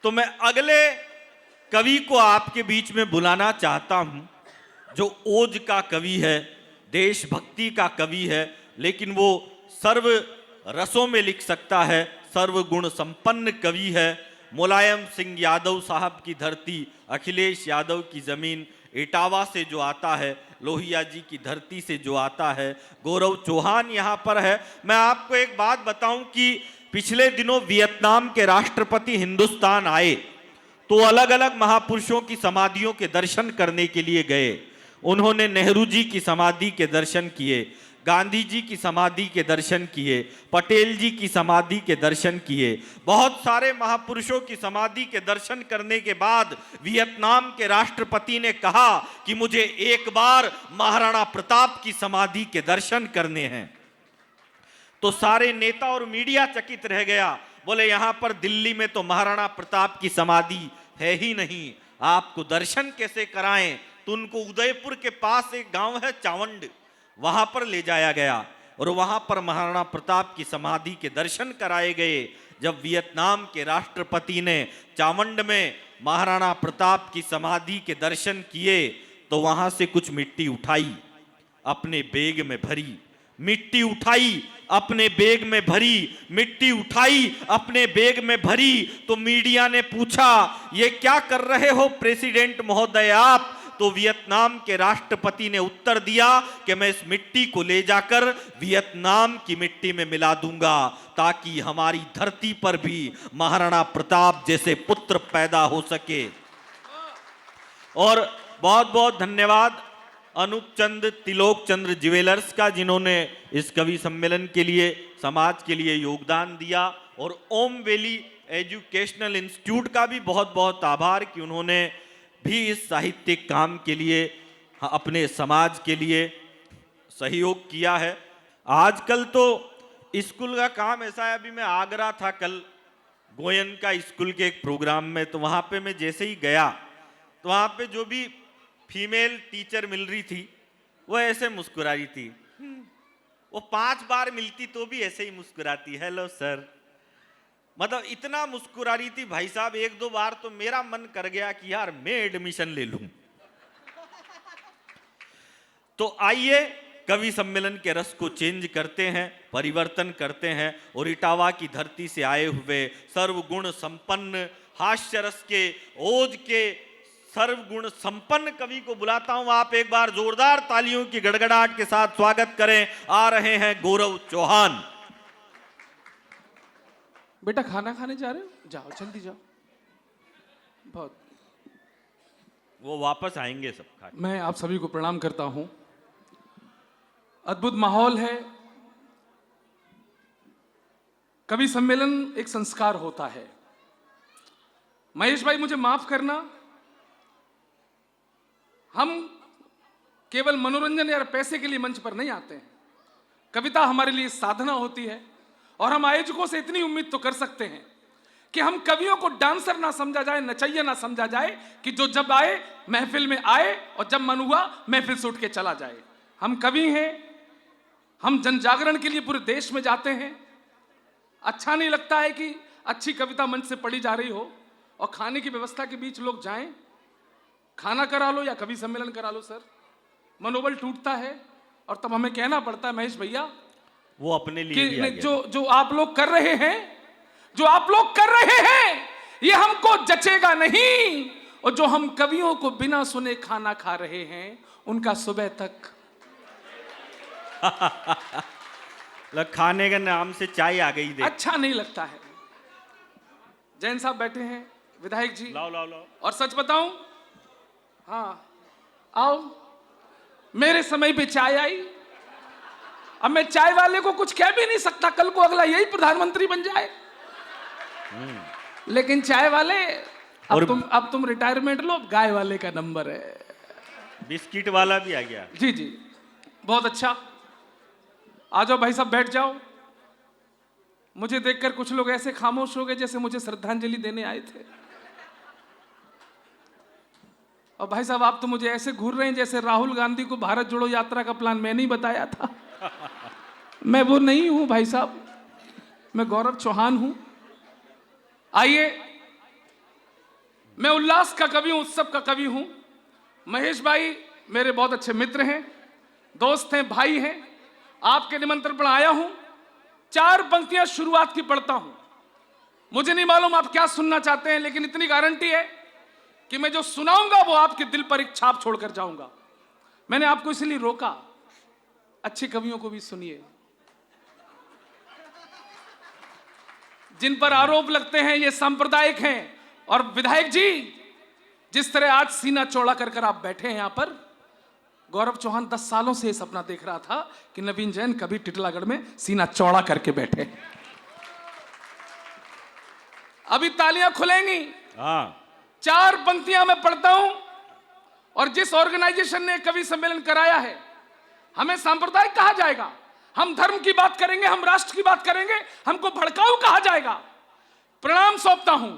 तो मैं अगले कवि को आपके बीच में बुलाना चाहता हूं, जो ओज का कवि है, देशभक्ति का कवि है, लेकिन वो सर्व रसों में लिख सकता है, सर्वगुण संपन्न कवि है। मुलायम सिंह यादव साहब की धरती, अखिलेश यादव की जमीन, इटावा से जो आता है, लोहिया जी की धरती से जो आता है, गौरव चौहान यहाँ पर है। मैं आपको एक बात बताऊं कि पिछले दिनों वियतनाम के राष्ट्रपति हिंदुस्तान आए तो अलग अलग महापुरुषों की समाधियों के दर्शन करने के लिए गए। उन्होंने नेहरू जी की समाधि के दर्शन किए, गांधी जी की समाधि के दर्शन किए, पटेल जी की समाधि के दर्शन किए। बहुत सारे महापुरुषों की समाधि के दर्शन करने के बाद वियतनाम के राष्ट्रपति ने कहा कि मुझे एक बार महाराणा प्रताप की समाधि के दर्शन करने हैं। तो सारे नेता और मीडिया चकित रह गया, बोले यहां पर दिल्ली में तो महाराणा प्रताप की समाधि है ही नहीं, आपको दर्शन कैसे कराएं। तो उनको उदयपुर के पास एक गांव है चावंड, वहां पर ले जाया गया और वहां पर महाराणा प्रताप की समाधि के दर्शन कराए गए। जब वियतनाम के राष्ट्रपति ने चावंड में महाराणा प्रताप की समाधि के दर्शन किए तो वहां से कुछ मिट्टी उठाई, अपने बैग में भरी, मिट्टी उठाई अपने बैग में भरी, मिट्टी उठाई अपने बैग में भरी। तो मीडिया ने पूछा ये क्या कर रहे हो प्रेसिडेंट महोदय आप। तो वियतनाम के राष्ट्रपति ने उत्तर दिया कि मैं इस मिट्टी को ले जाकर वियतनाम की मिट्टी में मिला दूंगा ताकि हमारी धरती पर भी महाराणा प्रताप जैसे पुत्र पैदा हो सके। और बहुत बहुत धन्यवाद अनूप चंद तिलोक चंद्र ज्वेलर्स का, जिन्होंने इस कवि सम्मेलन के लिए, समाज के लिए योगदान दिया। और ओम वैली एजुकेशनल इंस्टीट्यूट का भी बहुत बहुत आभार कि उन्होंने भी इस साहित्यिक काम के लिए अपने समाज के लिए सहयोग किया है। आजकल तो स्कूल का काम ऐसा है, अभी मैं आगरा था कल गोयन का स्कूल के एक प्रोग्राम में, तो वहाँ पे मैं जैसे ही गया तो वहाँ पे जो भी फीमेल टीचर मिल रही थी वो ऐसे मुस्कुरा रही थी। वो 5 बार मिलती तो भी ऐसे ही मुस्कुराती, हेलो सर, मतलब इतना मुस्कुरा रही थी भाई साहब। 1-2 बार तो मेरा मन कर गया कि यार मैं एडमिशन ले लूं। तो आइए कवि सम्मेलन के रस को चेंज करते हैं, परिवर्तन करते हैं और इटावा की धरती से आए हुए सर्वगुण संपन्न, हास्य रस के, ओज के सर्वगुण संपन्न कवि को बुलाता हूं। आप एक बार जोरदार तालियों की गड़गड़ाहट के साथ स्वागत करें। आ रहे हैं गौरव चौहान। बेटा खाना खाने जा रहे हो? जाओ जल्दी जाओ। बहुत वो वापस आएंगे सब खा के। मैं आप सभी को प्रणाम करता हूं। अद्भुत माहौल है। कवि सम्मेलन एक संस्कार होता है। महेश भाई मुझे माफ करना, हम केवल मनोरंजन या पैसे के लिए मंच पर नहीं आते हैं। कविता हमारे लिए साधना होती है और हम आयोजकों से इतनी उम्मीद तो कर सकते हैं कि हम कवियों को डांसर ना समझा जाए, नचैया ना समझा जाए, कि जो जब आए महफिल में आए और जब मन हुआ महफिल से उठ के चला जाए। हम कवि हैं, हम जन जागरण के लिए पूरे देश में जाते हैं। अच्छा नहीं लगता है कि अच्छी कविता मंच से पढ़ी जा रही हो और खाने की व्यवस्था के बीच लोग जाएं। खाना करा लो या कवि सम्मेलन करा लो सर, मनोबल टूटता है और तब हमें कहना पड़ता है महेश भैया वो अपने लिए कि जो आप लोग कर रहे हैं, जो आप लोग कर रहे हैं ये हमको जचेगा नहीं, और जो हम कवियों को बिना सुने खाना खा रहे हैं उनका सुबह तक खाने के नाम से चाय आ गई। अच्छा नहीं लगता है। जैन साहब बैठे हैं, विधायक जी, लाओ लाओ लाओ। और सच बताऊं, हाँ आओ, मेरे समय पे चाय आई। अब मैं चाय वाले को कुछ कह भी नहीं सकता, कल को अगला यही प्रधानमंत्री बन जाए। लेकिन चाय वाले अब तुम रिटायरमेंट लो, गाय वाले का नंबर है। बिस्किट वाला भी आ गया। जी जी, बहुत अच्छा। आ जाओ भाई साहब, बैठ जाओ। मुझे देखकर कुछ लोग ऐसे खामोश हो गए जैसे मुझे श्रद्धांजलि देने आए थे। और भाई साहब आप तो मुझे ऐसे घूर रहे हैं जैसे राहुल गांधी को भारत जोड़ो यात्रा का प्लान मैंने ही बताया था। मैं वो नहीं हूं भाई साहब, मैं गौरव चौहान हूं। आइए मैं उल्लास का कवि हूं, उत्सव का कवि हूं। महेश भाई मेरे बहुत अच्छे मित्र हैं, दोस्त हैं, भाई हैं। आपके निमंत्रण पर आया हूं। 4 पंक्तियां शुरुआत की पढ़ता हूं। मुझे नहीं मालूम आप क्या सुनना चाहते हैं, लेकिन इतनी गारंटी है कि मैं जो सुनाऊंगा वो आपके दिल पर एक छाप छोड़कर जाऊंगा। मैंने आपको इसलिए रोका, अच्छे कवियों को भी सुनिए। जिन पर आरोप लगते हैं ये सांप्रदायिक हैं। और विधायक जी, जिस तरह आज सीना चौड़ा कर कर आप बैठे हैं यहां पर, गौरव चौहान 10 सालों से ये सपना देख रहा था कि नवीन जैन कभी टिटलागढ़ में सीना चौड़ा करके बैठे। अभी तालियां खुलेंगी। 4 पंक्तियां मैं पढ़ता हूं। और जिस ऑर्गेनाइजेशन ने कवि सम्मेलन कराया है, हमें सांप्रदायिक कहा जाएगा, हम धर्म की बात करेंगे, हम राष्ट्र की बात करेंगे, हमको भड़काऊ कहा जाएगा। प्रणाम सौंपता हूं।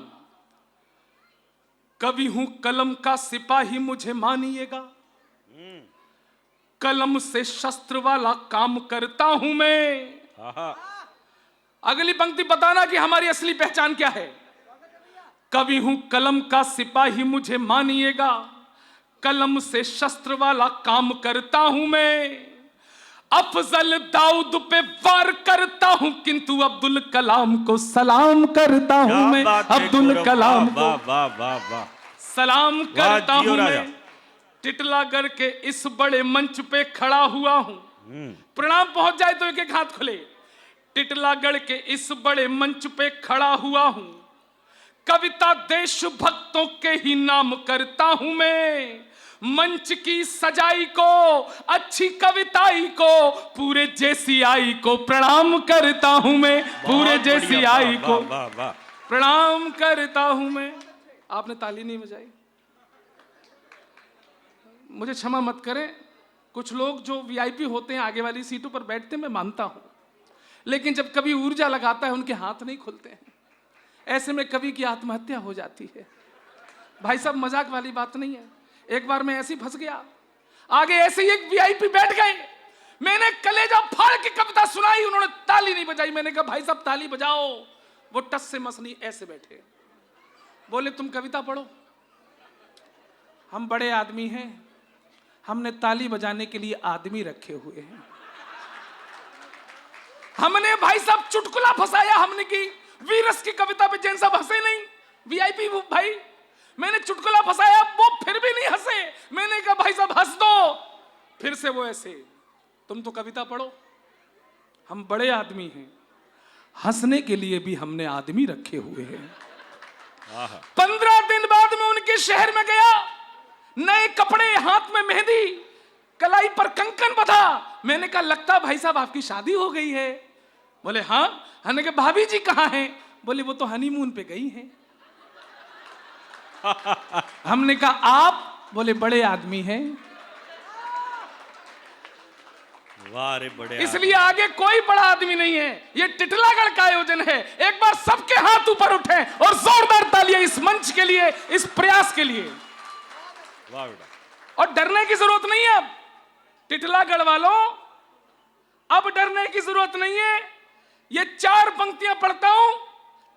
कवि हूं कलम का सिपाही मुझे मानिएगा, कलम से शस्त्र वाला काम करता हूं मैं। अगली पंक्ति बताना कि हमारी असली पहचान क्या है। कवि हूं कलम का सिपाही मुझे मानिएगा, कलम से शस्त्र वाला काम करता हूं मैं। अफजल दाऊद पे वार करता हूं, किंतु अब्दुल कलाम को सलाम करता हूं मैं। अब्दुल कलाम को वाह वाह वाह, सलाम करता हूं मैं। टिटलागढ़ के इस बड़े मंच पे खड़ा हुआ हूं। प्रणाम पहुंच जाए तो एक एक हाथ खुले। टिटलागढ़ के इस बड़े मंच पे खड़ा हुआ हूं, कविता देशभक्तों के ही नाम करता हूं मैं। मंच की सजाई को, अच्छी कविताई को, पूरे जेसीआई को प्रणाम करता हूं मैं। पूरे जेसीआई को प्रणाम करता हूं मैं। आपने ताली नहीं बजाई, मुझे क्षमा मत करें। कुछ लोग जो वीआईपी होते हैं, आगे वाली सीटों पर बैठते हैं, मैं मानता हूं, लेकिन जब कभी ऊर्जा लगाता है उनके हाथ नहीं खुलते हैं। ऐसे में कवि की आत्महत्या हो जाती है। भाई साहब, मजाक वाली बात नहीं है। एक बार मैं ऐसे ही फंस गया, आगे ऐसे ही एक वीआईपी बैठ गए, मैंने कलेजा फाड़ के कविता सुनाई, उन्होंने ताली नहीं बजाई। मैंने कहा भाई साहब ताली बजाओ। वो टस से मस नहीं, ऐसे बैठे, बोले तुम कविता पढ़ो। हम बड़े आदमी हैं, हमने ताली बजाने के लिए आदमी रखे हुए हैं। हमने भाई साहब चुटकुला फंसाया, हमने की वीरस की कविता पे जैन साहब हंसे नहीं। वीआईपी भाई, मैंने चुटकुला फंसाया, वो फिर भी नहीं हंसे। मैंने कहा भाई साहब हंस दो, फिर से वो ऐसे, तुम तो कविता पढ़ो। हम बड़े आदमी हैं, हंसने के लिए भी हमने आदमी रखे हुए हैं। 15 दिन बाद मैं उनके शहर में गया, नए कपड़े, हाथ में मेहंदी, कलाई पर कंकन बंधा। मैंने कहा लगता भाई साहब आपकी शादी हो गई है। बोले हाँ। हमने कहा भाभी जी कहाँ हैं? बोले वो तो हनीमून पे गई हैं। हमने कहा आप? बोले बड़े आदमी हैं। वाह रे बड़े। इसलिए आगे कोई बड़ा आदमी नहीं है, ये टिटलागढ़ का आयोजन है। एक बार सबके हाथ ऊपर उठे और जोरदार तालियां इस मंच के लिए, इस प्रयास के लिए। वाह बेटा। और डरने की जरूरत नहीं है। अब टिटलागढ़ वालों, अब डरने की जरूरत नहीं है। ये 4 पंक्तियां पढ़ता हूं,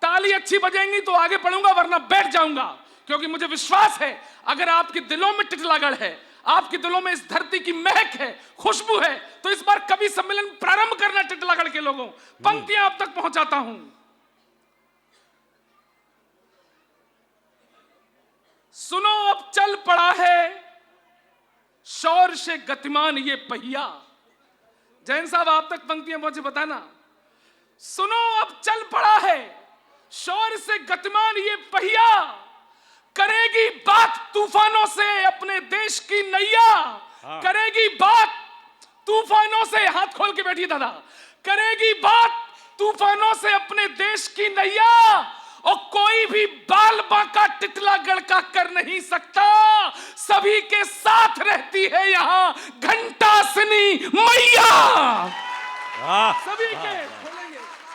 ताली अच्छी बजेंगी तो आगे पढ़ूंगा, वरना बैठ जाऊंगा। क्योंकि मुझे विश्वास है अगर आपके दिलों में टिटलागढ़ है, आपके दिलों में इस धरती की महक है, खुशबू है, तो इस बार कवि सम्मेलन प्रारंभ करना टिटलागढ़ के लोगों। पंक्तियां आप तक पहुंचाता हूं। सुनो अब चल पड़ा है शौर से गतिमान ये पहिया। जैन साहब आप तक पंक्तियां पहुंचे, बताना। सुनो अब चल पड़ा है शौर से गतिमान ये पहिया, करेगी बात तूफानों से अपने देश की नैया। करेगी बात तूफानों से, हाथ खोल के बैठिए दादा, करेगी बात तूफानों से अपने देश की नैया। और कोई भी बाल बांका टिटलागढ़ का कर नहीं सकता, सभी के साथ रहती है यहां घंटासनी मैया। सभी के।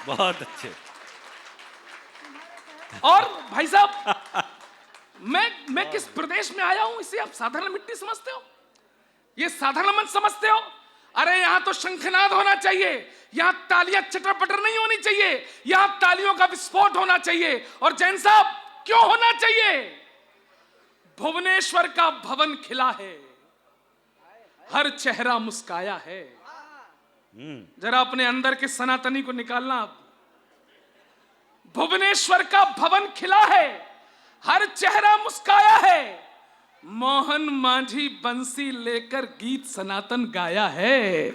बहुत अच्छे। और भाई साहब, मैं किस प्रदेश में आया हूं इसे आप साधारण मिट्टी समझते हो? ये साधारण मंच समझते हो? अरे यहां तो शंखनाद होना चाहिए, यहां तालियां चटर पटर नहीं होनी चाहिए, यहां तालियों का विस्फोट होना चाहिए। और जैन साहब क्यों होना चाहिए? भुवनेश्वर का भवन खिला है, हर चेहरा मुस्काया है। जरा अपने अंदर के सनातनी को निकालना आप। भुवनेश्वर का भवन खिला है, हर चेहरा मुस्काया है। मोहन मांझी बंसी लेकर गीत सनातन गाया है।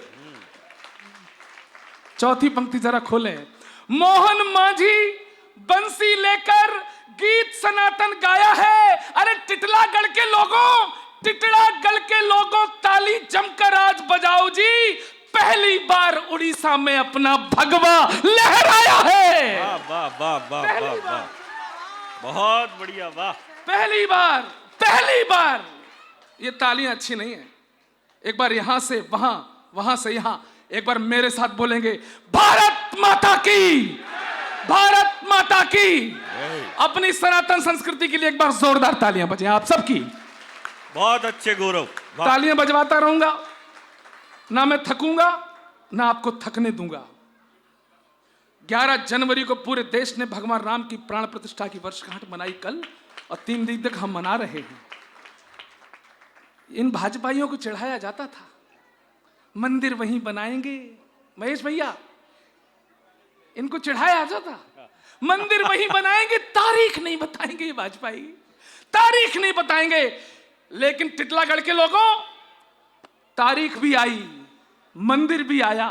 चौथी पंक्ति जरा खोलें। मोहन मांझी बंसी लेकर गीत सनातन गाया है। अरे टिटलागढ़ के लोगों, टिटलागढ़ के लोगों, ताली जमकर आज बजाओ जी। पहली बार उड़ीसा में अपना भगवा लहराया है। वाह वाह वाह वाह वाह वाह, बहुत बढ़िया, वाह। पहली बार। ये तालियां अच्छी नहीं है। एक बार यहां से वहां, वहां से यहां, एक बार मेरे साथ बोलेंगे, भारत माता की, भारत माता की। अपनी सनातन संस्कृति के लिए एक बार जोरदार तालियां बजे आप सबकी। बहुत अच्छे गौरव, तालियां बजवाता रहूंगा, ना मैं थकूंगा ना आपको थकने दूंगा। 11 जनवरी को पूरे देश ने भगवान राम की प्राण प्रतिष्ठा की वर्षगांठ मनाई कल, और 3 दिन तक हम मना रहे हैं। इन भाजपाइयों को चढ़ाया जाता था, मंदिर वहीं बनाएंगे। महेश भैया, इनको चढ़ाया जाता, मंदिर वहीं बनाएंगे, तारीख नहीं बताएंगे। ये भाजपाई तारीख नहीं बताएंगे। लेकिन टिटलागढ़ के लोगों, तारीख भी आई, मंदिर भी आया,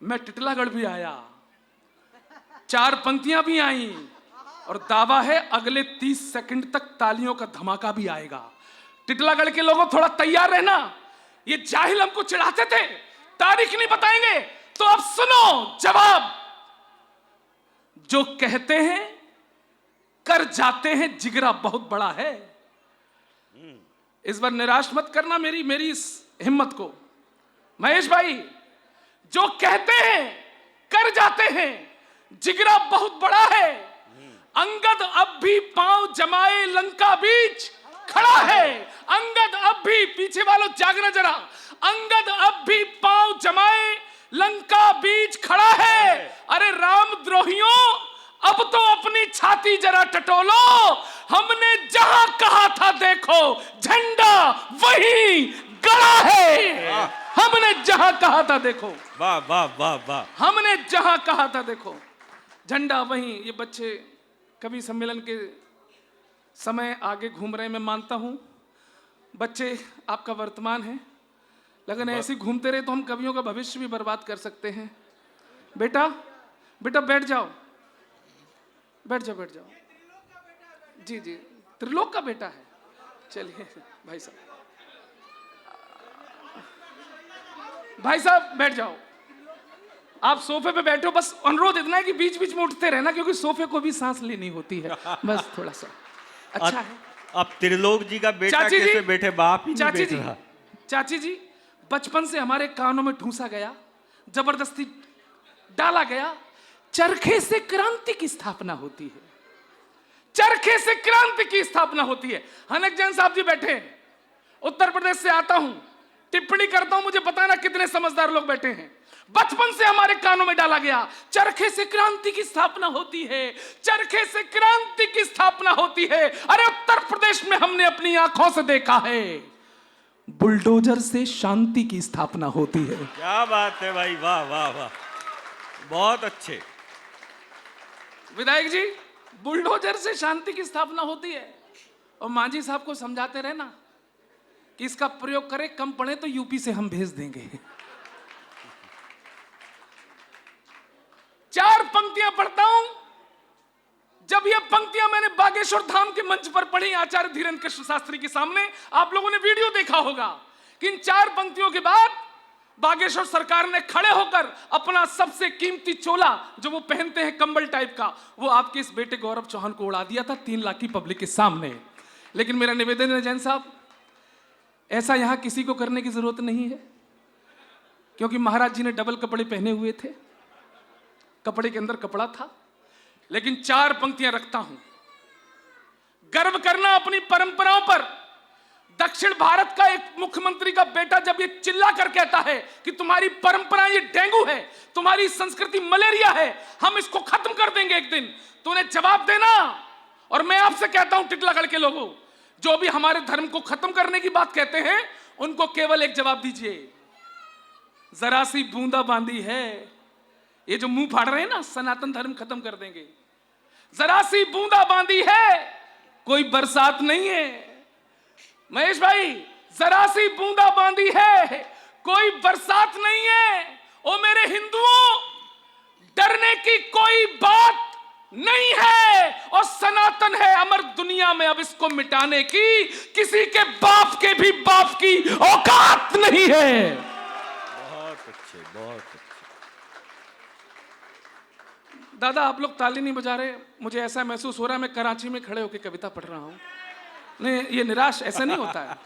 मैं टिटलागढ़ भी आया, 4 पंक्तियां भी आई, और दावा है अगले 30 सेकंड तक तालियों का धमाका भी आएगा। टिटलागढ़ के लोगों, थोड़ा तैयार रहना। ये जाहिल हमको चिढ़ाते थे, तारीख नहीं बताएंगे, तो अब सुनो जवाब। जो कहते हैं कर जाते हैं, जिगरा बहुत बड़ा है। इस बार निराश मत करना मेरी इस हिम्मत को। महेश भाई, जो कहते हैं कर जाते हैं, जिगरा बहुत बड़ा है। अंगद अब भी पांव जमाए लंका बीच खड़ा है। अंगद अब भी, पीछे वालों जागना जरा, अंगद अब भी पांव जमाए लंका बीच खड़ा है। अरे रामद्रोहियों, अब तो अपनी छाती जरा टटोलो। हमने जहां कहा था देखो, झंडा वहीं गड़ा है। हमने जहां कहा था देखो, वाह वाह वाह वाह, हमने जहां कहा था देखो, झंडा वहीं। ये बच्चे कवि सम्मेलन के समय आगे घूम रहे हैं, मैं मानता हूं। बच्चे आपका वर्तमान है, लेकिन ऐसे घूमते रहे तो हम कवियों का भविष्य भी बर्बाद कर सकते हैं। बेटा बेटा बैठ जाओ, बैठ जाओ, बैठ जाओ। जी जी, त्रिलोक का बेटा है। चलिए भाई साहब, भाई साहब बैठ जाओ। आप सोफे पे बैठो, बस अनुरोध इतना है कि बीच बीच में उठते रहना, क्योंकि सोफे को भी सांस लेनी होती है। बस थोड़ा सा अच्छा है। अब त्रिलोक जी का बेटा कैसे बैठे, बाप ही नहीं बैठ रहा। चाची जी, बचपन से हमारे कानों में ठूसा गया, जबरदस्ती डाला गया, चरखे से क्रांति की स्थापना होती है। चरखे से क्रांति की स्थापना होती है। हनक जैन साहब जी बैठे, उत्तर प्रदेश से आता हूं, टिप्पणी करता हूं, मुझे बताना कितने समझदार लोग बैठे हैं। बचपन से हमारे कानों में डाला गया, चरखे से क्रांति की स्थापना होती है, चरखे से क्रांति की स्थापना होती है। अरे उत्तर प्रदेश में हमने अपनी आंखों से देखा है, बुलडोजर से शांति की स्थापना होती है। क्या बात है भाई, वाह वाह वाह, बहुत अच्छे। विधायक जी, बुलडोजर से शांति की स्थापना होती है। और मांझी साहब को समझाते रहना कि इसका प्रयोग करें, कम पड़े तो यूपी से हम भेज देंगे। 4 पंक्तियां पढ़ता हूं। जब ये पंक्तियां मैंने बागेश्वर धाम के मंच पर पढ़ी, आचार्य धीरेन्द्र कृष्ण शास्त्री के सामने, आप लोगों ने वीडियो देखा होगा कि इन 4 पंक्तियों के बाद बागेश्वर सरकार ने खड़े होकर अपना सबसे कीमती चोला, जो वो पहनते हैं कंबल टाइप का, वो आपके इस बेटे गौरव चौहान को उड़ा दिया था 3 लाख की पब्लिक के सामने। लेकिन मेरा निवेदन है जैन साहब, ऐसा यहां किसी को करने की जरूरत नहीं है, क्योंकि महाराज जी ने डबल कपड़े पहने हुए थे, कपड़े के अंदर कपड़ा था। लेकिन 4 पंक्तियां रखता हूं। गर्व करना अपनी परंपराओं पर। दक्षिण भारत का एक मुख्यमंत्री का बेटा जब ये चिल्ला कर कहता है कि तुम्हारी परंपरा ये डेंगू है, तुम्हारी संस्कृति मलेरिया है, हम इसको खत्म कर देंगे एक दिन, तो उन्हें जवाब देना। और मैं आपसे कहता हूं टिटलागढ़ के लोगों, जो भी हमारे धर्म को खत्म करने की बात कहते हैं, उनको केवल एक जवाब दीजिए, जरा सी बूंदा बांदी है। ये जो मुंह फाड़ रहे हैं ना, सनातन धर्म खत्म कर देंगे, जरा सी बूंदा बांदी है, कोई बरसात नहीं है। महेश भाई, जरा सी बूंदा बांदी है, कोई बरसात नहीं है। ओ मेरे हिंदुओं, डरने की कोई बात नहीं है, और सनातन है अमर दुनिया में। अब इसको मिटाने की किसी के बाप के भी बाप की औकात नहीं है। बहुत अच्छे, बहुत अच्छे। दादा, आप लोग ताली नहीं बजा रहे, मुझे ऐसा महसूस हो रहा है मैं कराची में खड़े होकर कविता पढ़ रहा हूं। नहीं, ये निराश ऐसा नहीं होता है।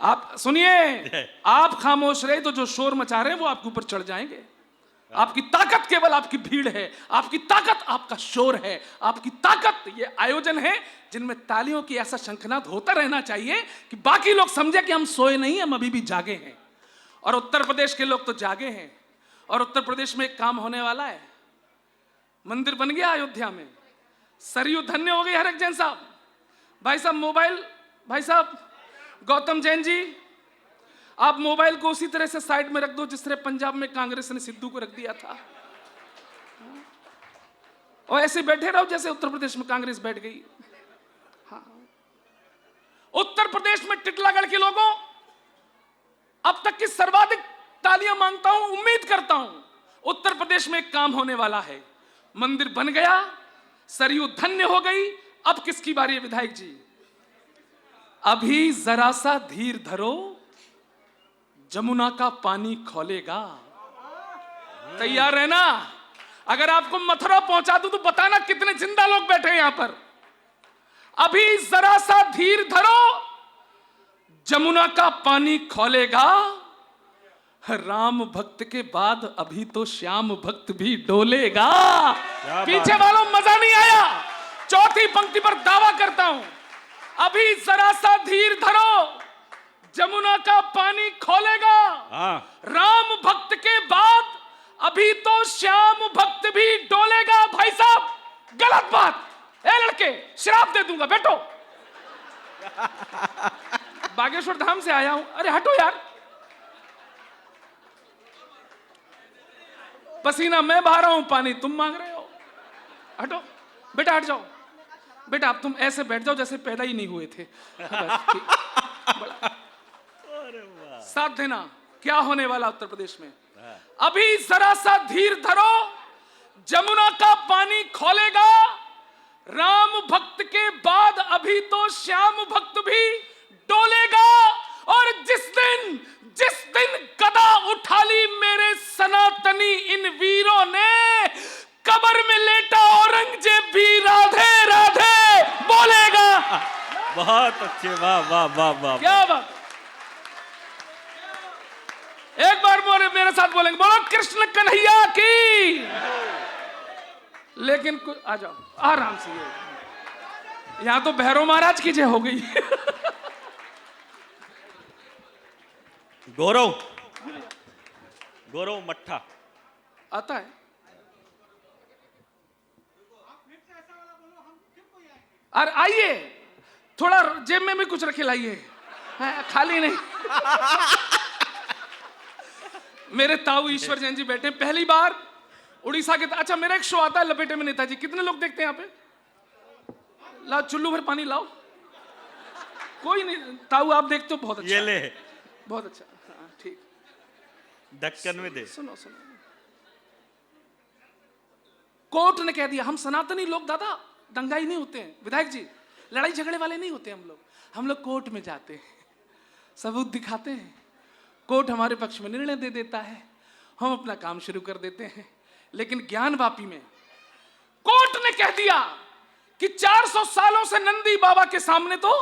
आप सुनिए, आप खामोश रहे तो जो शोर मचा रहे हैं वो आपके ऊपर चढ़ जाएंगे। आपकी ताकत केवल आपकी भीड़ है, आपकी ताकत आपका शोर है, आपकी ताकत ये आयोजन है जिनमें तालियों की ऐसा शंखनाद होता रहना चाहिए कि बाकी लोग समझे कि हम सोए नहीं, हम अभी भी जागे हैं। और उत्तर प्रदेश के लोग तो जागे हैं, और उत्तर प्रदेश में एक काम होने वाला है। मंदिर बन गया अयोध्या में, सरयू धन्य हो गई। हरक जैन साहब, भाई साहब मोबाइल, भाई साहब गौतम जैन जी, आप मोबाइल को उसी तरह से साइड में रख दो जिस तरह पंजाब में कांग्रेस ने सिद्धू को रख दिया था, और ऐसे बैठे रहो जैसे उत्तर प्रदेश में कांग्रेस बैठ गई। हाँ, उत्तर प्रदेश में टिटलागढ़ के लोगों, अब तक की सर्वाधिक तालियां मांगता हूं, उम्मीद करता हूं उत्तर प्रदेश में एक काम होने वाला है। मंदिर बन गया, सरयू धन्य हो गई, अब किसकी बारी है विधायक जी? अभी जरा सा धीर धरो, जमुना का पानी खौलेगा। तैयार रहना। अगर आपको मथुरा पहुंचा दूं तो बताना कितने जिंदा लोग बैठे हैं यहां पर। अभी जरा सा धीर धरो, जमुना का पानी खौलेगा। राम भक्त के बाद अभी तो श्याम भक्त भी डोलेगा। पीछे वालों, मजा नहीं आया? चौथी पंक्ति पर दावा करता हूं, अभी जरा सा धीर धरो, जमुना का पानी खोलेगा। राम भक्त के बाद अभी तो श्याम भक्त भी डोलेगा। भाई साहब, गलत बात। ए लड़के, श्राप दे दूंगा, बैठो। बागेश्वर धाम से आया हूं। अरे हटो यार, पसीना मैं बहा रहा हूं, पानी तुम मांग रहे हो। हटो बेटा, हट जाओ बेटा। अब तुम ऐसे बैठ जाओ जैसे पैदा ही नहीं हुए थे। साथ देना, क्या होने वाला उत्तर प्रदेश में? अभी जरा सा धीर धरो, जमुना का पानी खोलेगा। राम भक्त के बाद अभी तो श्याम भक्त भी डोलेगा। और जिस दिन गदा उठा ली मेरे सनातनी इन वीरों ने, कब्र में लेटा औरंगजेब भी राधे राधे बोलेगा। बहुत अच्छे, वाह वाह वाह वाह, क्या बात। एक बार मेरे साथ बोलेंगे, बोलो कृष्ण कन्हैया की। लेकिन आ जाओ आराम से, यहां तो भैरव महाराज की जय हो गई। गौरव मट्ठा आता है। और आइए, थोड़ा जेब में भी कुछ रखे लाइए, खाली नहीं। मेरे ताऊ ईश्वर जैन जी बैठे, पहली बार उड़ीसा के। अच्छा, मेरा एक शो आता है लपेटे में नेताजी, कितने लोग देखते हैं यहाँ पे? लाओ चुल्लू भर पानी लाओ। कोई नहीं, ताऊ आप देखते हो, बहुत अच्छा। ये ले, बहुत अच्छा। हाँ ठीक, ढक्कन में दे। सुनो सुनो, कोर्ट ने कह दिया, हम सनातनी लोग दादा दंगाई नहीं होते हैं विधायक जी, लड़ाई झगड़े वाले नहीं होते हम लोग कोर्ट में जाते हैं, सबूत दिखाते हैं, कोर्ट हमारे पक्ष में निर्णय दे देता है, हम अपना काम शुरू कर देते हैं। लेकिन ज्ञानवापी में कोर्ट ने कह दिया कि 400 सालों से नंदी बाबा के सामने तो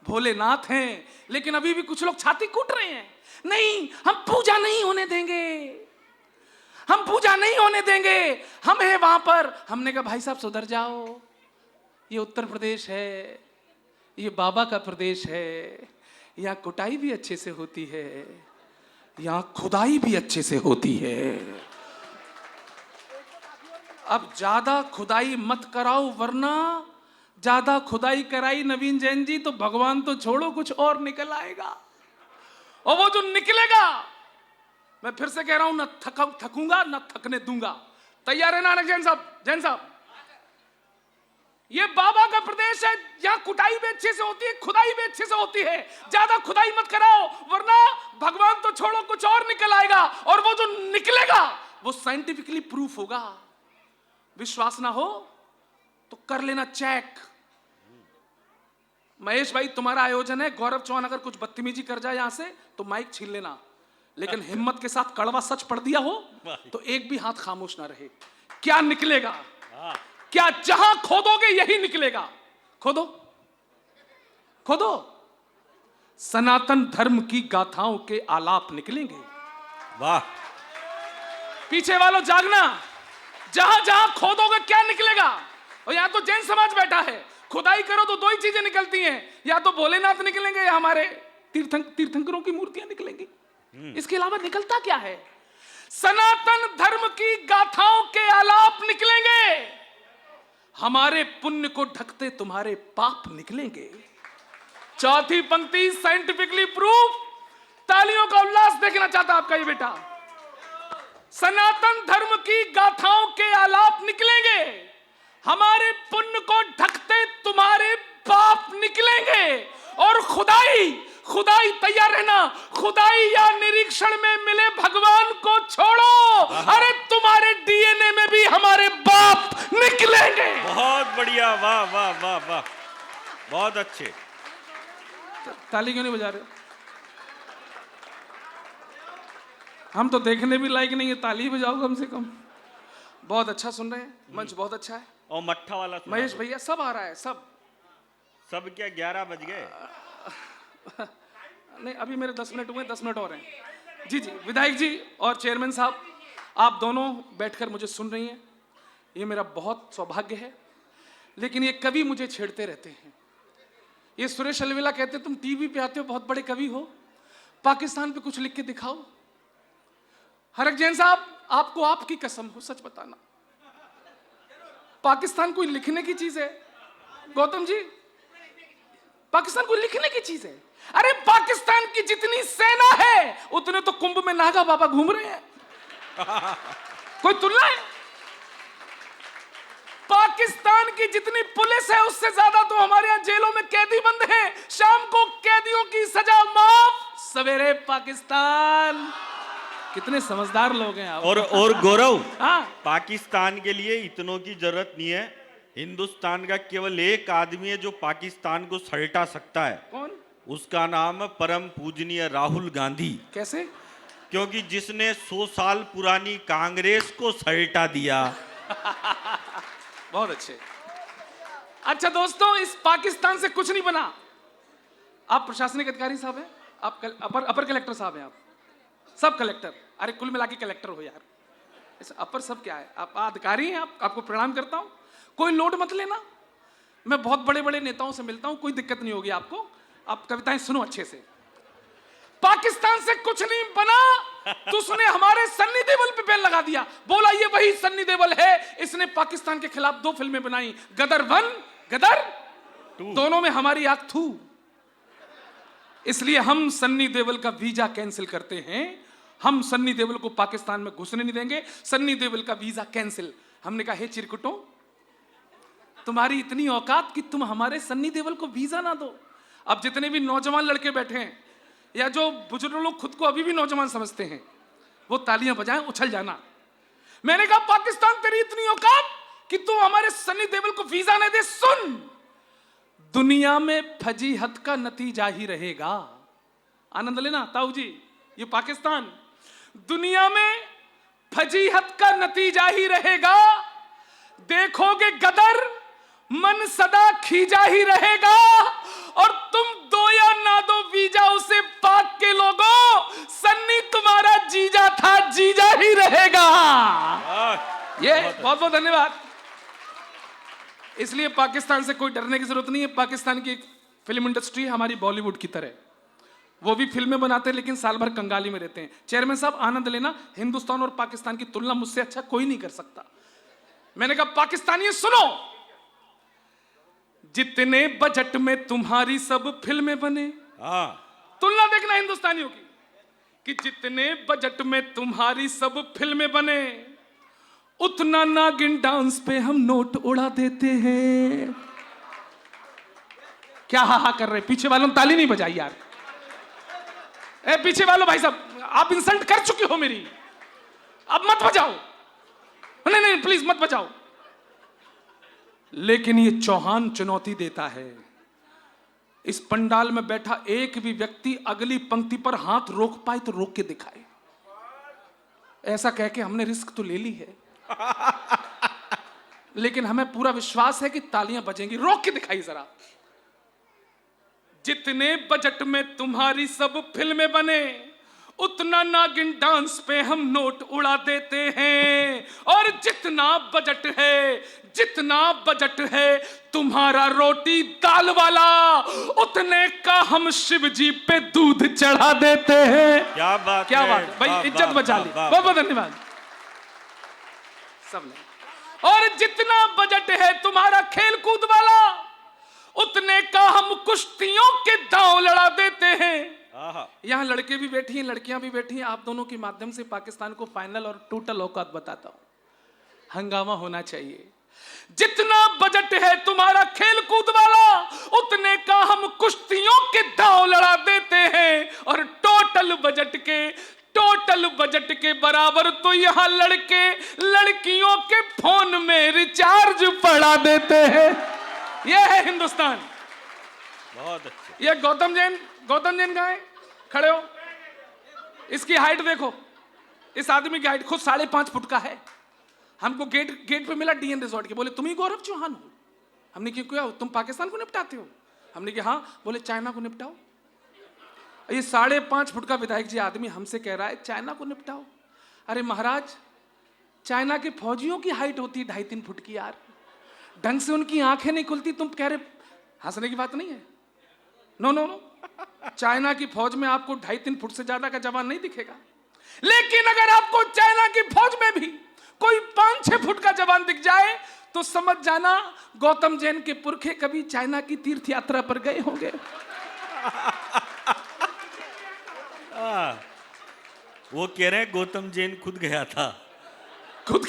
भोलेनाथ हैं, लेकिन अभी भी कुछ लोग छाती कूट रहे हैं, नहीं हम पूजा नहीं होने देंगे, हम पूजा नहीं होने देंगे, हम हैं वहां पर। हमने कहा भाई साहब सुधर जाओ, ये उत्तर प्रदेश है, ये बाबा का प्रदेश है, यहाँ कुटाई भी अच्छे से होती है, यहाँ खुदाई भी अच्छे से होती है। अब ज्यादा खुदाई मत कराओ वरना ज्यादा खुदाई कराई नवीन जैन जी तो भगवान तो छोड़ो कुछ और निकल आएगा। और वो जो निकलेगा, मैं फिर से कह रहा हूं, न थकूंगा न थकने दूंगा। तैयार है ना जैन साहब? जैन साहब, ये बाबा का प्रदेश है, यहां कुटाई भी अच्छे से होती है, खुदाई भी अच्छे से होती है। ज्यादा खुदाई मत कराओ, वरना भगवान तो छोड़ो कुछ और निकल आएगा। और वो जो निकलेगा वो साइंटिफिकली प्रूफ होगा। विश्वास ना हो तो कर लेना चेक। महेश भाई, तुम्हारा आयोजन है, गौरव चौहान अगर कुछ बदतमीजी कर जाए यहां से तो माइक छीन लेना, लेकिन हिम्मत के साथ कड़वा सच पढ़ दिया हो तो एक भी हाथ खामोश ना रहे। क्या निकलेगा? क्या जहां खोदोगे यही निकलेगा? खोदो, खोदो। सनातन धर्म की गाथाओं के आलाप निकलेंगे। वाह। पीछे वालों जागना, जहां जहां खोदोगे क्या निकलेगा? और यहां तो जैन समाज बैठा है, खुदाई करो तो दो ही चीजें निकलती हैं, या तो भोलेनाथ निकलेंगे या हमारे तीर्थंकरों की मूर्तियां निकलेंगी। इसके अलावा निकलता क्या है? सनातन धर्म की गाथाओं के आलाप निकलेंगे। हमारे पुण्य को ढकते तुम्हारे पाप निकलेंगे। चौथी पंक्ति साइंटिफिकली प्रूफ। तालियों का उल्लास देखना चाहता आपका ये बेटा। सनातन धर्म की गाथाओं के आलाप निकलेंगे, हमारे पुण्य को ढकते तुम्हारे पाप निकलेंगे। और खुदाई, खुदाई, तैयार रहना, खुदाई या निरीक्षण में मिले भगवान को छोड़ो, अरे तुम्हारे डीएनए में भी हमारे बाप निकलेंगे। बहुत बढ़िया, वाह वाह वाह वाह, बहुत अच्छे। ताली क्यों नहीं बजा रहे? हम तो देखने भी लायक नहीं है, ताली बजाओ कम से कम। बहुत अच्छा सुन रहे हैं, मंच बहुत अच्छा है। और मट्ठा वाला महेश भैया, सब आ रहा है, सब क्या 11 बज गए? नहीं, अभी मेरे 10 मिनट हुए, 10 मिनट और हैं। जी जी, विधायक जी और चेयरमैन साहब, आप दोनों बैठकर मुझे सुन रही हैं, ये मेरा बहुत सौभाग्य है। लेकिन ये कवि मुझे छेड़ते रहते हैं। ये सुरेश अलवेला कहते, तुम टीवी पे आते हो, बहुत बड़े कवि हो, पाकिस्तान पे कुछ लिख के दिखाओ। हरक जैन साहब, आपको आपकी कसम हो, सच बताना, पाकिस्तान कोई लिखने की चीज है? गौतम जी, पाकिस्तान कोई लिखने की चीज है? अरे पाकिस्तान की जितनी सेना है उतने तो कुंभ में नागा बाबा घूम रहे हैं। कोई तुलना है? पाकिस्तान की जितनी पुलिस है उससे ज्यादा तो हमारे यहां जेलों में कैदी बंद हैं। शाम को कैदियों की सजा माफ, सवेरे पाकिस्तान। कितने समझदार लोग हैं आप। और गौरव, हाँ, पाकिस्तान के लिए इतनों की जरूरत नहीं है। हिंदुस्तान का केवल एक आदमी है जो पाकिस्तान को सल्टा सकता है। कौन? उसका नाम है परम पूजनीय राहुल गांधी। कैसे? क्योंकि जिसने 100 साल पुरानी कांग्रेस को सल्टा दिया। बहुत अच्छे। अच्छा दोस्तों, इस पाकिस्तान से कुछ नहीं बना। आप प्रशासनिक अधिकारी साहब हैं, आप अपर कलेक्टर साहब हैं, आप सब कलेक्टर, अरे कुल मिला के कलेक्टर हो यार। इस अपर सब क्या है? आप अधिकारी हैं, आपको प्रणाम करता हूं। कोई लोड मत लेना, मैं बहुत बड़े बड़े नेताओं से मिलता हूं, कोई दिक्कत नहीं होगी आपको। आप कविताएं सुनो अच्छे से। पाकिस्तान से कुछ नहीं बना तो उसने हमारे सन्नी देओल पे बैन लगा दिया। बोला ये वही सन्नी देओल है, इसने पाकिस्तान के खिलाफ 2 फिल्में बनाई, गदर 1, गदर 2, दोनों में हमारी आंख थू। इसलिए हम सन्नी देओल का वीजा कैंसिल करते हैं। हम सन्नी देओल को पाकिस्तान में घुसने नहीं देंगे। सन्नी देओल का वीजा कैंसिल। हमने कहा, हे चिरकुटों, तुम्हारी इतनी औकात कि तुम हमारे सन्नी देओल को वीजा ना दो। अब जितने भी नौजवान लड़के बैठे हैं या जो बुजुर्ग लोग खुद को अभी भी नौजवान समझते हैं, वो तालियां बजाएं, उछल जाना। मैंने कहा, पाकिस्तान तेरी इतनी औकात कि तू हमारे सन्नी देओल को वीजा न दे। सुन, दुनिया में फजीहत का नतीजा ही रहेगा। आनंद लेना ताऊ जी, ये पाकिस्तान दुनिया में फजीहत का नतीजा ही रहेगा। देखोगे गदर, मन सदा खींचा ही रहेगा। और तुम दो या ना दो वीजा उसे पाक के लोगों, सन्नी तुम्हारा जीजा था, जीजा ही रहेगा। ये बहुत बहुत धन्यवाद। इसलिए पाकिस्तान से कोई डरने की जरूरत नहीं है। पाकिस्तान की एक फिल्म इंडस्ट्री हमारी बॉलीवुड की तरह, वो भी फिल्में बनाते हैं लेकिन साल भर कंगाली में रहते हैं। चेयरमैन साहब, आनंद लेना, हिंदुस्तान और पाकिस्तान की तुलना मुझसे अच्छा कोई नहीं कर सकता। मैंने कहा, पाकिस्तानियों सुनो, जितने बजट में तुम्हारी सब फिल्में बने, हाँ, तुलना देखना हिंदुस्तानियों की, कि जितने बजट में तुम्हारी सब फिल्में बने, उतना नागिन डांस पे हम नोट उड़ा देते हैं। क्या हा कर रहे, पीछे वालों ने ताली नहीं बजाई यार। ए पीछे वालों भाई साहब, आप इंसल्ट कर चुके हो मेरी, अब मत बजाओ। नहीं नहीं प्लीज मत बजाओ। लेकिन ये चौहान चुनौती देता है, इस पंडाल में बैठा एक भी व्यक्ति अगली पंक्ति पर हाथ रोक पाए तो रोक के दिखाए। ऐसा कह के हमने रिस्क तो ले ली है, लेकिन हमें पूरा विश्वास है कि तालियां बजेंगी। रोक के दिखाई जरा। जितने बजट में तुम्हारी सब फिल्में बने, उतना नागिन डांस पे हम नोट उड़ा देते हैं। और जितना बजट है तुम्हारा रोटी दाल वाला, उतने का हम शिव जी पे दूध चढ़ा देते हैं। क्या बात, क्या बात भाई, इज्जत बचा ली, बहुत बहुत धन्यवाद सबने। और जितना बजट है तुम्हारा खेल कूद वाला, उतने का हम कुश्तियों के दांव लड़ा देते हैं। यहां लड़के भी बैठी हैं, लड़कियां भी बैठी हैं। आप दोनों के माध्यम से पाकिस्तान को फाइनल और टोटल औकात बताता हूं। हंगामा होना चाहिए। जितना बजट है तुम्हारा खेल कूद वाला, उतने का हम कुश्तियों के दांव लड़ा देते हैं। और टोटल बजट के बराबर तो यहां लड़के लड़कियों के फोन में रिचार्ज पड़ा देते हैं। यह है हिंदुस्तान। बहुत अच्छे। ये गौतम जैन कहाँ है? खड़े हो। इसकी हाइट देखो, इस आदमी की हाइट खुद 5.5 फुट का है। हमको गेट पे मिला डीएन रिजॉर्ट के, बोले तुम ही गौरव चौहान हो? हमने क्यों, तुम पाकिस्तान को निपटाते हो? हमने कहा हाँ। बोले चाइना को निपटाओ। ये 5.5 फुट का विधायक जी आदमी हमसे कह रहा है चाइना को निपटाओ। अरे महाराज, चाइना के फौजियों की हाइट होती है 2.5-3 फुट की यार, ढंग से उनकी आंखें नहीं खुलती। तुम कह रहे, हंसने की बात नहीं है। नो, चाइना की फौज में आपको 2.5-3 फुट से ज्यादा का जवान नहीं दिखेगा। लेकिन अगर आपको चाइना की फौज में भी कोई 5-6 फुट का जवान दिख जाए, तो समझ जाना गौतम जैन के पुरखे कभी चाइना की तीर्थ यात्रा पर गए होंगे। वो कह रहे हैं गौतम जैन खुद गया था। खुद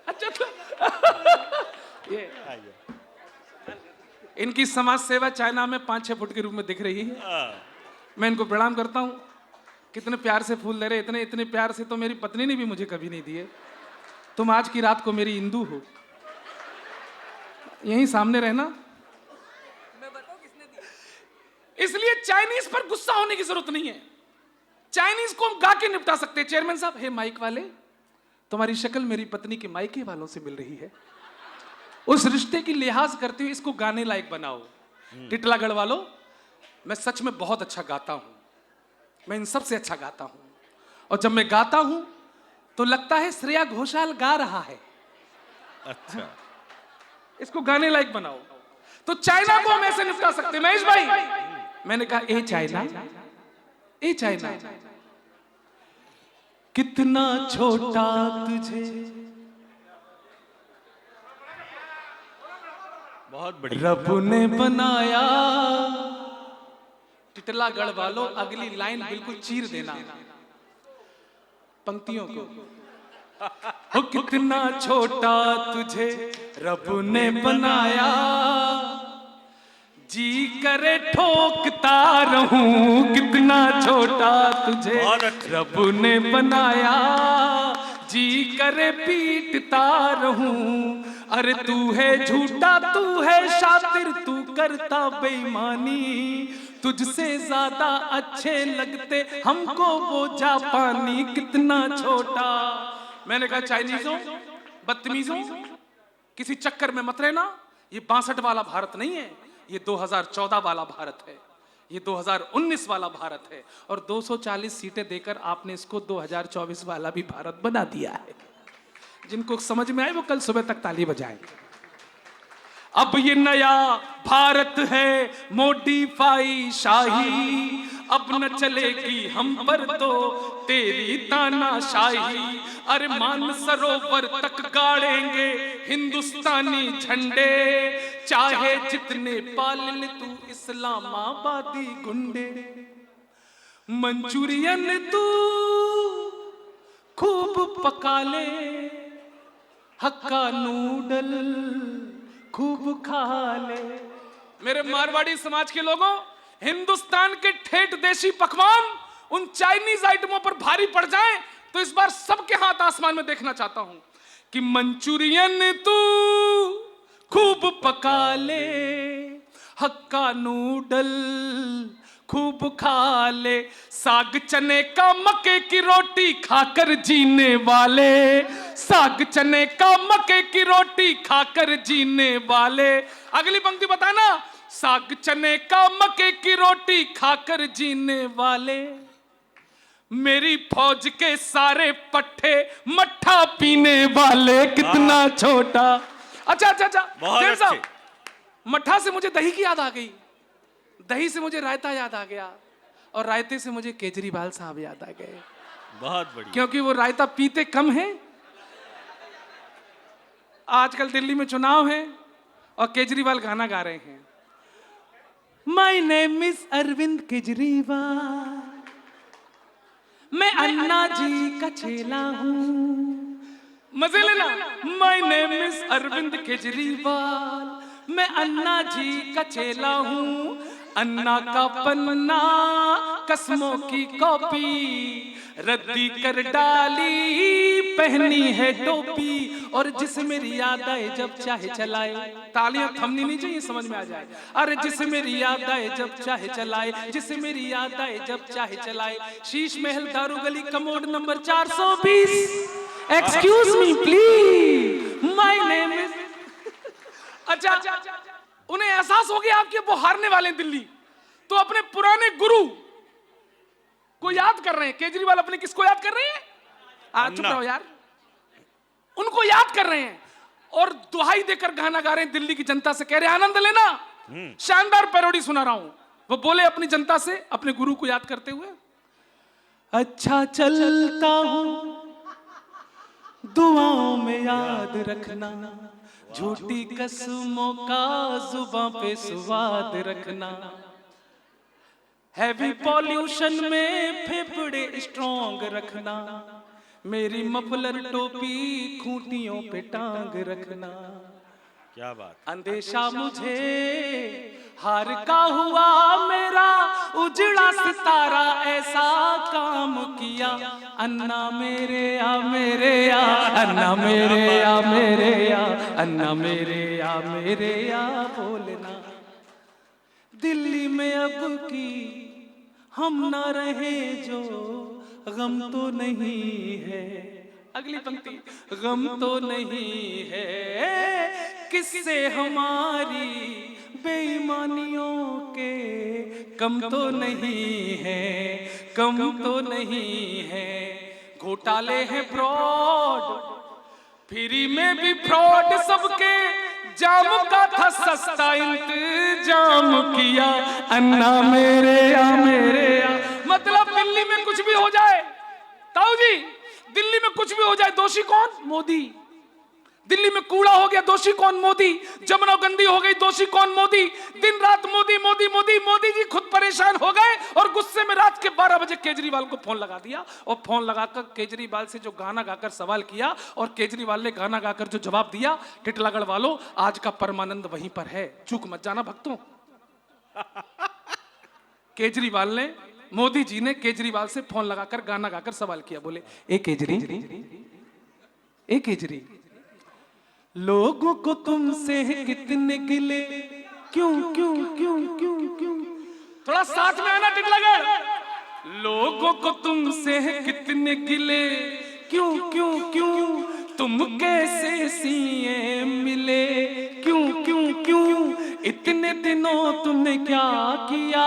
अच्छा तो ये इनकी समाज सेवा चाइना में 5-6 फुट के रूप में दिख रही है। मैं इनको प्रणाम करता हूं। कितने प्यार से फूल दे रहे, इतने प्यार से तो मेरी पत्नी ने भी मुझे कभी नहीं दिए। तुम आज की रात को मेरी इंदू हो, यहीं सामने रहना। मैं बताऊं किसने दिया। इसलिए चाइनीज पर गुस्सा होने की जरूरत नहीं है। चाइनीज को हम गा के निपटा सकते हैं। चेयरमैन साहब, हे माइक वाले, तुम्हारी शक्ल मेरी पत्नी के मायके वालों से मिल रही है। उस रिश्ते की लिहाज करते हुए इसको गाने लायक बनाओ। टिटलागढ़ वालों, मैं सच में बहुत अच्छा गाता हूं। मैं इन सबसे अच्छा गाता हूं, और जब मैं गाता हूं तो लगता है श्रेया घोषाल गा रहा है। अच्छा, इसको गाने लायक बनाओ। तो चाइना को हम ऐसे निपटा सकते हैं। महेश भाई, मैंने कहा ए चाइना, ए चाइना, कितना छोटा तुझे बहुत बढ़िया रब ने बनाया। टिटलागढ़ वालों, अगली लाइन बिल्कुल चीर देना पंक्तियों को। हो कितना छोटा तुझे रब ने बनाया, जी करे ठोकता रहूं। कितना छोटा तुझे रब ने बनाया, जी करे पीटता रहूं। अरे तू है झूठा, तू है शातिर, तू करता बेईमानी। तुझसे ज्यादा अच्छे लगते हमको वो जापानी। कितना छोटा। मैंने कहा चाइनीजों, बदतमीजों, किसी चक्कर में मत रहना। ये 62 वाला भारत नहीं है, ये 2014 वाला भारत है, ये 2019 वाला भारत है। और 240 सीटें देकर आपने इसको 2024 वाला भी भारत बना दिया है। जिनको समझ में आए वो कल सुबह तक ताली बजाएं। अब ये नया भारत है, मॉडिफाई शाही। अब न चलेगी हम पर तो तेरी तानाशाही। अरे मान सरोवर तक गाड़ेंगे हिंदुस्तानी झंडे, चाहे जितने पाल ले तू इस्लामाबादी गुंडे। मंचूरियन तू खूब पका ले, हक्का नूडल खूब खा ले। मेरे मारवाड़ी समाज के लोगों, हिंदुस्तान के ठेठ देशी पकवान उन चाइनीज आइटमों पर भारी पड़ जाएं तो इस बार सबके हाथ आसमान में देखना चाहता हूं कि मंचूरियन तू खूब पका ले, हक्का नूडल खूब खा ले। साग चने का मक्के की रोटी खाकर जीने वाले, साग चने का मक्के की रोटी खाकर जीने वाले। अगली पंक्ति बताना, साग चने का मक्के की रोटी खाकर जीने वाले। मेरी फौज के सारे पट्टे मट्ठा पीने वाले। कितना छोटा। अच्छा अच्छा अच्छा, बहुत अच्छे। मट्ठा से मुझे दही की याद आ गई, दही से मुझे रायता याद आ गया, और रायते से मुझे केजरीवाल साहब याद आ गए। बहुत बढ़िया। क्योंकि वो रायता पीते कम हैं। आजकल दिल्ली में चुनाव है और केजरीवाल गाना गा रहे हैं, my name is Arvind Kejriwal, मैं अन्ना जी का चेला हूं। मजे लेना। My name is Arvind Kejriwal, मैं अन्ना जी का चेला हूं। अन्ना का पन्ना कसमों की कॉपी, रद्दी कर डाली पहनी है टोपी, और जिसे मेरी याद आए जब चाहे चलाए। तालियां थमनी नहीं चाहिए, समझ में आ जाए। अरे जिसे मेरी याद आए जब चाहे चलाए, जिसे मेरी याद आए जब चाहे चलाए। शीश महल दारू गली commode number 420। Excuse me please, my name is. अच्छा, उन्हें एहसास हो गया कि वो हारने वाले हैं दिल्ली, तो अपने पुराने गुरु को याद कर रहे हैं। केजरीवाल अपने किसको याद कर रहे हैं? चुप रहो यार। उनको याद कर रहे हैं और दुहाई देकर गाना गा रहे हैं दिल्ली की जनता से, कह रहे हैं आनंद लेना। शानदार पैरोडी सुना रहा हूं। वो बोले अपनी जनता से अपने गुरु को याद करते हुए, अच्छा चलता हूं दुआओं में याद रखना, झूठी कसमों का जुबां पे स्वाद रखना। हैवी पॉल्यूशन में फेफड़े स्ट्रॉन्ग रखना, मेरी मफलर टोपी खूंटियों पे टांग रखना। क्या बात। अंदेशा मुझे हार का हुआ, मेरा उजड़ा सितारा ऐसा काम किया। अन्ना मेरे आ मेरे आ, अन्ना मेरे आ मेरे आ, अन्ना मेरे आ मेरे आ बोलना। दिल्ली में अब की हम ना रहे जो गम तो नहीं है। अगली पंक्ति, गम तो नहीं है किससे हमारी बेईमानियों के, कम तो नहीं है, कम तो नहीं है। घोटाले हैं फ्रॉड, फ्री में भी फ्रॉड, सबके जाम का था सस्ता इंतजाम किया। अन्ना मेरे आ मेरे आ। मतलब दिल्ली में कुछ भी हो जाए, ताऊ जी, दिल्ली में कुछ भी हो जाए, दोषी कौन? मोदी। दिल्ली में कूड़ा हो गया, दोषी कौन? मोदी। जमुना गंदी हो गई, दोषी कौन? मोदी। दिन रात मोदी मोदी मोदी। मोदी जी खुद परेशान हो गए और गुस्से में रात के 12 बजे केजरीवाल को फोन लगा दिया, और फोन लगाकर केजरीवाल से जो गाना गाकर सवाल किया, और केजरीवाल ने गाना गाकर जो जवाब दिया, टिटलागढ़ वालों आज का परमानंद वहीं पर है, चूक मत जाना भक्तों। केजरीवाल ने, मोदी जी ने केजरीवाल से फोन लगाकर गाना गाकर सवाल किया, बोले ए केजरी, ए केजरी, लोगों को तुमसे कितने गिले, क्यों क्यों क्यों क्यों क्यों। थोड़ा साथ में आना टिटलागढ़। लोगों को तुमसे कितने गिले, क्यों क्यों क्यों, तुम कैसे सीए मिले, क्यों क्यों क्यों, इतने दिनों तुमने क्या किया,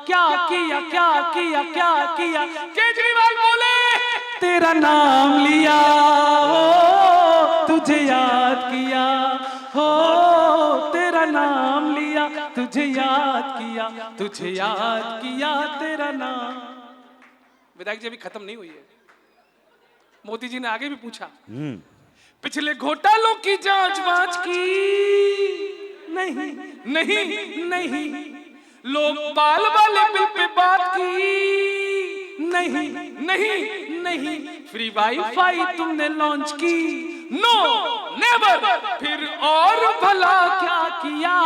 क्या किया क्या किया क्या किया। केजरीवाल बोले तेरा नाम लिया, तुझे याद किया, हो तेरा नाम लिया। तुझे याद किया तेरा नाम। विधायक जी अभी खत्म नहीं हुई है। मोदी जी ने आगे भी पूछा, पिछले घोटालों की जांच वांच की, नहीं नहीं नहीं, लोकपाल वाले बिल पे बात की, नहीं नहीं नहीं, फ्री वाईफाई तुमने लॉन्च की, नो नेवर, फिर और भला क्या किया।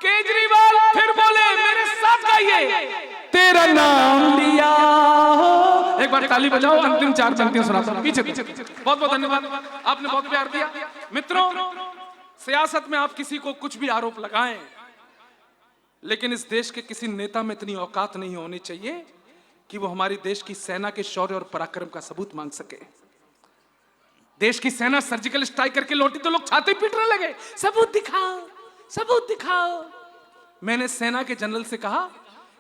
केजरीवाल फिर बोले, मेरे साथ गाइए, तेरा नाम लिया। एक बार ताली बजाओ, अंतिम 4 पंक्तियां सुनाता हूं। पीछे बहुत बहुत धन्यवाद, आपने बहुत प्यार दिया। मित्रों, सियासत में आप किसी को कुछ भी आरोप लगाएं, लेकिन इस देश के किसी नेता में इतनी औकात नहीं होनी चाहिए कि वो हमारी देश की सेना के शौर्य और पराक्रम का सबूत मांग सके। देश की सेना सर्जिकल स्ट्राइक करके लौटी तो लोग छाती पीटने लगे, सबूत दिखाओ, सबूत दिखाओ। मैंने सेना के जनरल से कहा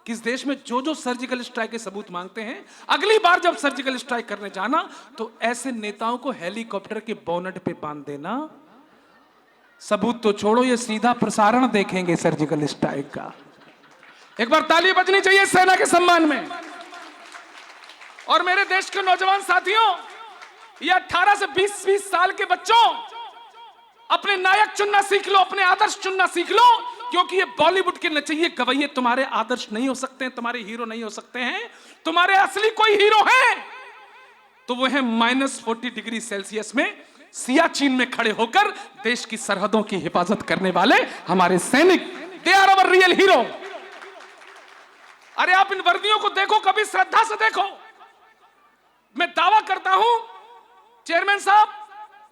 कि इस देश में जो जो सर्जिकल स्ट्राइक के सबूत मांगते हैं, अगली बार जब सर्जिकल स्ट्राइक करने जाना तो ऐसे नेताओं को हेलीकॉप्टर के बोनट पे बांध देना। सबूत तो छोड़ो, ये सीधा प्रसारण देखेंगे सर्जिकल स्ट्राइक का। एक बार ताली बजनी चाहिए सेना के सम्मान में। और मेरे देश के नौजवान साथियों, ये 18 से 20 साल के बच्चों, अपने नायक चुनना सीख लो, अपने आदर्श चुनना सीख लो, क्योंकि ये बॉलीवुड के नचइये गवैये तुम्हारे आदर्श नहीं हो सकते हैं, तुम्हारे हीरो नहीं हो सकते हैं। तुम्हारे असली कोई हीरो है तो वो है -40 डिग्री सेल्सियस में सियाचिन में खड़े होकर देश की सरहदों की हिफाजत करने वाले हमारे सैनिक। They are our real hero. अरे आप इन वर्दियों को देखो, कभी श्रद्धा से देखो। मैं दावा करता हूं चेयरमैन साहब,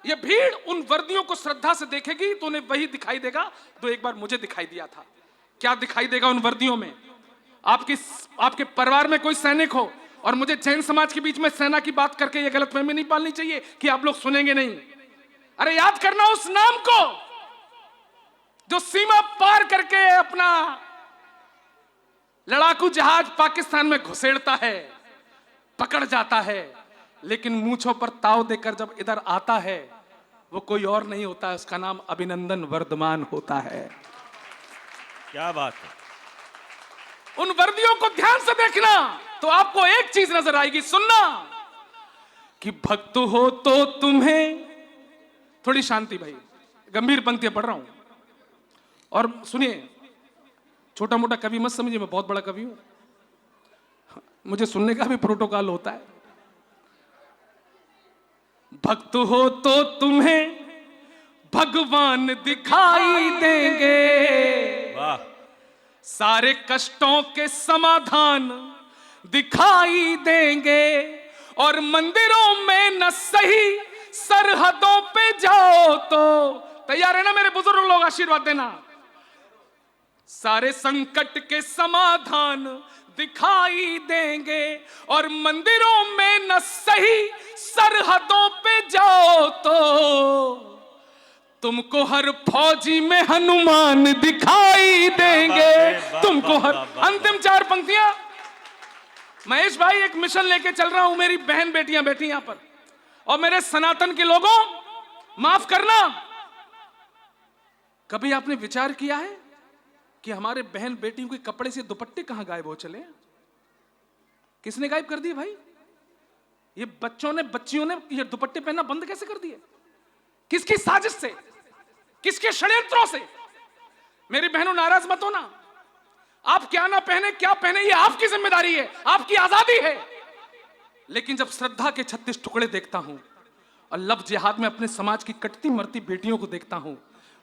ये भीड़ उन वर्दियों को श्रद्धा से देखेगी तो उन्हें वही दिखाई देगा जो एक बार मुझे दिखाई दिया था। क्या दिखाई देगा उन वर्दियों में? आपके परिवार में कोई सैनिक हो, और मुझे जैन समाज के बीच में सेना की बात करके ये गलतफहमी नहीं पालनी चाहिए कि आप लोग सुनेंगे नहीं। अरे याद करना उस नाम को जो सीमा पार करके अपना लड़ाकू जहाज पाकिस्तान में घुसेड़ता है, पकड़ जाता है, लेकिन मूंछों पर ताव देकर जब इधर आता है वो कोई और नहीं होता है, उसका नाम अभिनंदन वर्धमान होता है। क्या बात है। उन वर्दियों को ध्यान से देखना तो आपको एक चीज नजर आएगी, सुनना कि भक्त हो तो तुम्हें, थोड़ी शांति भाई, गंभीर पंक्तियां पढ़ रहा हूं और सुनिए। छोटा मोटा कवि मत समझिए, मैं बहुत बड़ा कवि हूं, मुझे सुनने का भी प्रोटोकॉल होता है। भक्त हो तो तुम्हें भगवान दिखाई देंगे, वाह। सारे कष्टों के समाधान दिखाई देंगे, और मंदिरों में न सही सरहदों पे जाओ तो, तैयार है ना मेरे बुजुर्ग लोग, आशीर्वाद देना। सारे संकट के समाधान दिखाई देंगे, और मंदिरों में न सही सरहदों पे जाओ तो तुमको हर फौजी में हनुमान दिखाई देंगे। तुमको हर, अंतिम 4 पंक्तियां। महेश भाई, एक मिशन लेके चल रहा हूं, मेरी बहन बेटियां बैठी यहां पर, और मेरे सनातन के लोगों, माफ करना, कभी आपने विचार किया है कि हमारे बहन बेटियों के कपड़े से दुपट्टे कहां गायब हो चले? किसने गायब कर दिए भाई? ये बच्चों ने, बच्चियों ने ये दुपट्टे पहनना बंद कैसे कर दिए? किसकी साजिश से, किसके षड्यंत्रों से? मेरी बहनों, नाराज मत होना। आप क्या ना पहने, क्या पहने, ये आपकी जिम्मेदारी है, आपकी आजादी है। लेकिन जब श्रद्धा के 36 टुकड़े देखता हूं और लव जिहाद में अपने समाज की कटती मरती बेटियों को देखता हूं,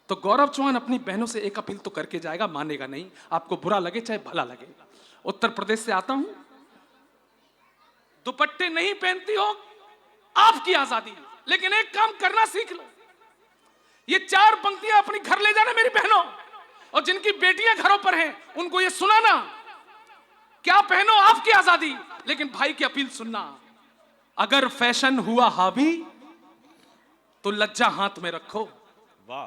तो गौरव चौहान अपनी बहनों से एक अपील तो करके जाएगा, मानेगा नहीं, आपको बुरा लगे चाहे भला लगे। उत्तर प्रदेश से आता हूं, दुपट्टे नहीं पहनती हो, आपकी आजादी, लेकिन एक काम करना सीख लो। ये 4 पंक्तियां अपनी घर ले जाना मेरी बहनों, और जिनकी बेटियां घरों पर हैं उनको ये सुनाना। क्या पहनो, आपकी आजादी, लेकिन भाई की अपील सुनना। अगर फैशन हुआ हावी तो लज्जा हाथ में रखो। वाह।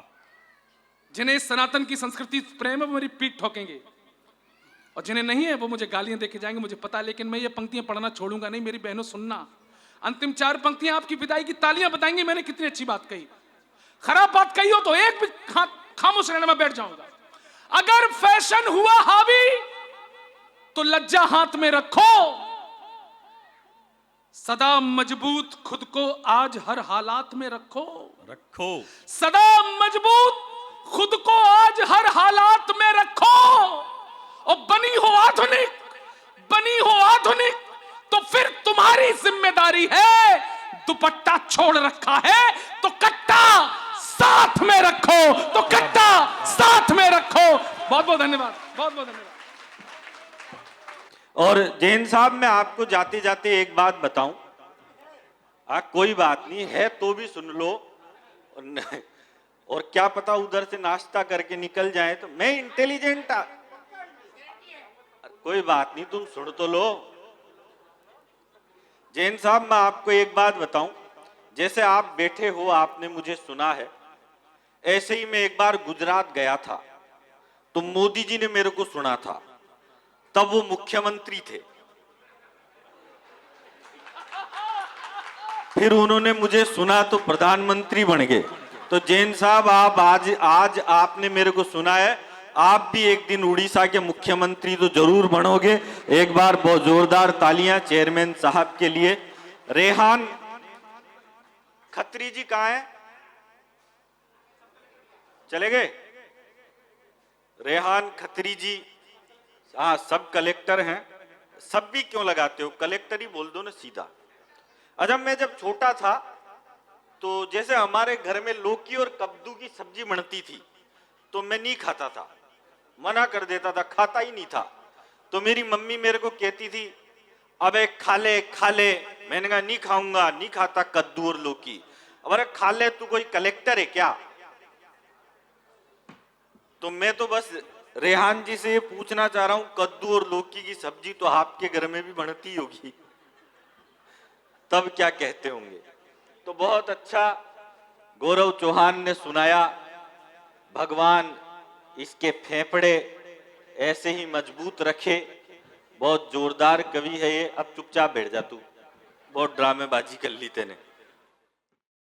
जिन्हें सनातन की संस्कृति प्रेम है वो मेरी पीठ ठोकेंगे, और जिन्हें नहीं है वो मुझे गालियां देके जाएंगे, मुझे पता है, लेकिन मैं ये पंक्तियां पढ़ना छोड़ूंगा नहीं। मेरी बहनों सुनना, अंतिम 4 पंक्तियां आपकी विदाई की तालियां बताएंगी मैंने कितनी अच्छी बात कही। खराब बात कही हो तो एक भी खामोश रहने में बैठ जाऊंगा। अगर फैशन हुआ हावी तो लज्जा हाथ में रखो, सदा मजबूत खुद को आज हर हालात में रखो। रखो सदा मजबूत खुद को आज हर हालात में रखो। और बनी हो आधुनिक तो फिर तुम्हारी जिम्मेदारी है। दुपट्टा छोड़ रखा है तो कट्टा साथ में रखो, बहुत बहुत धन्यवाद, बहुत बहुत धन्यवाद। और जैन साहब, मैं आपको जाते जाते एक बात बताऊं, कोई बात नहीं है तो भी सुन लो, और क्या पता उधर से नाश्ता करके निकल जाए, तो मैं इंटेलिजेंट, कोई बात नहीं, तुम सुन तो लो। जैन साहब, मैं आपको एक बात बताऊं, जैसे आप बैठे हो, आपने मुझे सुना है, ऐसे ही मैं एक बार गुजरात गया था, तो मोदी जी ने मेरे को सुना था, तब वो मुख्यमंत्री थे, फिर उन्होंने मुझे सुना तो प्रधानमंत्री बन गए। तो जैन साहब, आप आज आपने मेरे को सुना है, आप भी एक दिन उड़ीसा के मुख्यमंत्री तो जरूर बनोगे। एक बार बहुत जोरदार तालियां चेयरमैन साहब के लिए। रेहान खत्री जी कहाँ हैं? चले गए? रेहान खत्री जी, हाँ, सब कलेक्टर हैं। सब भी क्यों लगाते हो, कलेक्टर ही बोल दो ना सीधा। अच्छा, मैं जब छोटा था तो जैसे हमारे घर में लौकी और कद्दू की सब्जी बनती थी तो मैं नहीं खाता था, मना कर देता था, खाता ही नहीं था। तो मेरी मम्मी मेरे को कहती थी, अबे खा ले खा ले। मैंने कहा नहीं खाऊंगा, नहीं खाता कद्दू और लौकी। अरे खा ले, तू कोई कलेक्टर है क्या? तो मैं तो बस रेहान जी से ये पूछना चाह रहा हूं, कद्दू और लौकी की सब्जी तो आपके घर में भी बनती होगी, तब क्या कहते होंगे। तो बहुत अच्छा गौरव चौहान ने सुनाया। भगवान इसके फेफड़े ऐसे ही मजबूत रखे। बहुत जोरदार कवि है ये। अब चुपचाप बैठ जा तू, बहुत ड्रामेबाजी कर ली तेने।